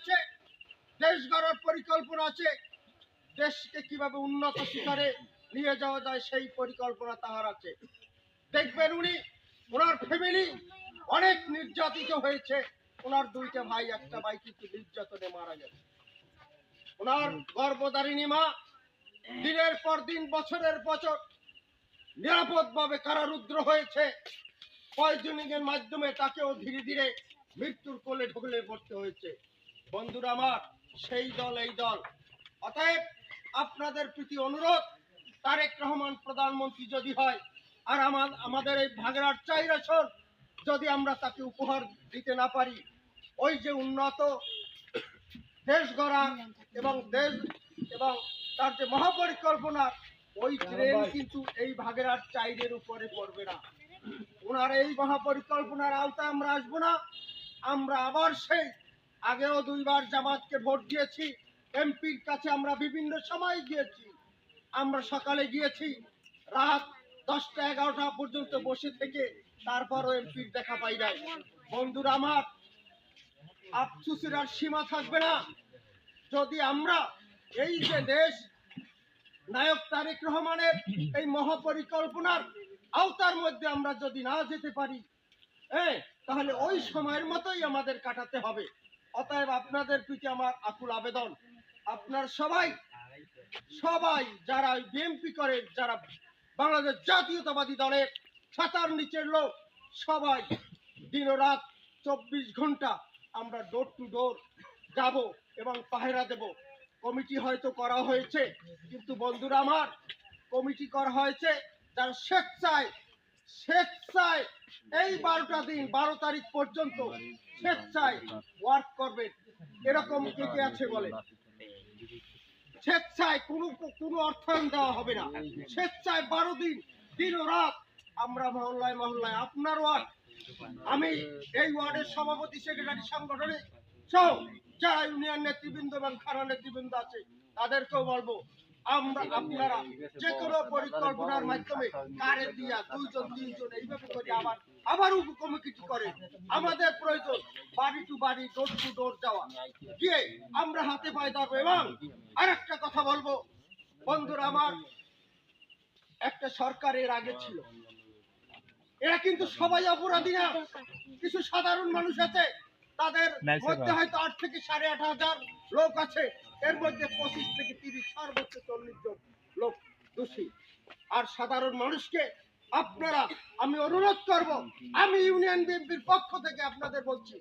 আছে, দেশ গড়ার পরিকল্পনা আছে, দেশকে কিভাবে উন্নত শিখরে নিয়ে যাওয়া যায় সেই পরিকল্পনা তাহার আছে। দেখবেন ওনার ফ্যামিলি অনেক নির্যাতিত হয়েছে, ওনার দুইটা ভাই, একটা ভাই কিন্তু নির্যাতনে মারা গেছে। ওনার গর্ভধারিণী মা দিনের পর দিন, বছরের বছর নিরাপদভাবে কারারুদ্ধ হয়েছে। পয়জনিং এর মাধ্যমে তাকেও ধীরে ধীরে মৃত্যুর কোলে ঢুকলে পড়তে হয়েছে। বন্ধুরা আমার, সেই দল এই দল। অতএব আপনাদের প্রতি অনুরোধ, তারেক রহমান প্রধানমন্ত্রী যদি হয়, আর আমাদের এই ভাগেরহাট 4 আসন যদি আমরা তাকে উপহার দিতে না পারি, ওই যে উন্নত দেশ গড়া এবং তার যে মহাপরিকল্পনা, ওই ট্রেন কিন্তু এই ভাগেরহাট 4-এর উপরে পড়বে না। ওনার এই মহাপরিকল্পনার আওতায় আমরা আসবো না। আমরা আবার সেই আগেও 2 বার জামাতকে ভোট দিয়েছি, এমপির কাছে আমরা বিভিন্ন সময় গিয়েছি। আমরা সকালে গিয়েছি, রাত 10টা 11টা পর্যন্ত বসে থেকে তারপরও এমপির দেখা পাই নাই। বন্ধুরা আমার, আফসোসের আর সীমা থাকবে না যদি আমরা এই যে দেশ নায়ক তারেক রহমানের এই মহাপরিকল্পনার আওতার মধ্যে আমরা যদি না যেতে পারি, তাহলে ওই সময়ের মতোই আমাদের কাটাতে হবে। অতএব আপনাদের প্রতি আমার আকুল আবেদন, আপনার সবাই যারা বিএনপি করে, যারা বাংলাদেশ জাতীয়তাবাদী দলের ছাতার নিচের লোক, সবাই দিন রাত 24 ঘন্টা আমরা ডোর টু ডোর যাব এবং পাহারা দেব। কমিটি হয়তো করা হয়েছে, কিন্তু বন্ধুরা আমার, কমিটি করা হয়েছে যারা স্বেচ্ছায় এই 12টা দিন, 12 তারিখ পর্যন্ত স্বেচ্ছায় ওয়ার্ক করবে। এরকম কে আছে বলে? স্বেচ্ছায় কোনো অর্থায়ন দেওয়া হবে না। স্বেচ্ছায় 12 দিন দিন ও রাত আমরা মহল্লায় মহল্লায়, আপনার ওয়ার্ড, আমি এই ওয়ার্ডের সভাপতি, সেক্রেটারি, সাংগঠনিক সহ যারা ইউনিয়ন নেতৃবৃন্দ এবং থানা নেতৃবৃন্দ আছে, তাদেরকেও বলবো, আপনারা যে কোনো পরিকল্পনার মাধ্যমে কারে দিয়া 2 জন 3 জন এইভাবে করে আবার উপকমিটি করে। আমাদের প্রয়োজন বাড়ি টু বাড়ি, ডোর টু ডোর যাওয়া, গিয়ে আমরা হাতে পায়ে ধরবো। এবং আরেকটা কথা বলবো, বন্ধুরা আমার, একটা সরকারের আগে ছিল, এরা কিন্তু সবাই অপরাধী না। কিছু সাধারণ মানুষ আছে, তাদের মধ্যে হয়তো 8 থেকে 8,500 লোক আছে, এর মধ্যে 25 থেকে 30, সর্বোচ্চ 40 জন লোক দোষী। আর সাধারণ মানুষকে আপনারা, আমি অনুরোধ করব, আমি ইউনিয়ন বিএনপির পক্ষ থেকে আপনাদের বলছি,